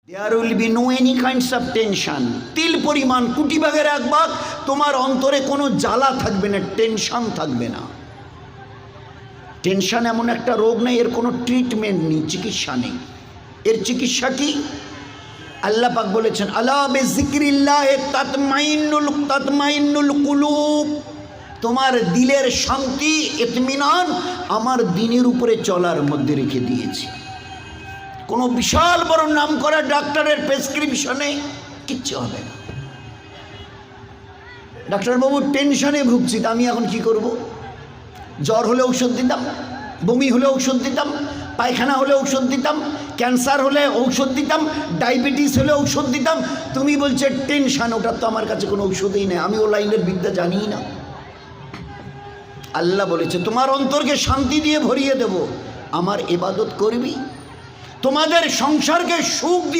There will be no any kinds of tension. তিল পরিমাণ কুটি ভাগের এক ভাগ তোমার অন্তরে কোনো জ্বালা থাকবে না, টেনশন থাকবে না। টেনশন এমন একটা রোগ নেই, এর কোনো ট্রিটমেন্ট নেই, চিকিৎসা নেই। এর চিকিৎসা কি? আল্লাহ পাক বলেছেন, আলা বিযিকরিল্লাহি তাতমাইন্নুল কুলুব। তোমার দিলের শান্তি, ইতমিনান আমার দিনের উপরে চলার মধ্যে রেখে দিয়েছি। কোনো বিশাল বড় নাম করা ডাক্তারের প্রেসক্রিপশনে কিচ্ছু হবে না। ডাক্তারবাবু টেনশনে ভুগছি, তা আমি এখন কি করব? জ্বর হলে ঔষধ দিতাম, বমি হলে ঔষধ দিতাম, পায়খানা হলে ঔষধ দিতাম, ক্যান্সার হলে ঔষধ দিতাম, ডায়াবেটিস হলে ঔষধ দিতাম। তুমি বলছে টেনশন, ওটার তো আমার কাছে কোনো ঔষধই নেই, আমি ও লাইনের বিদ্যা জানি না। আল্লাহ বলেছে তোমার অন্তরকে শান্তি দিয়ে ভরিয়ে দেব, আমার ইবাদত করবি। তোমাদের সংসারকে সুখ দিয়ে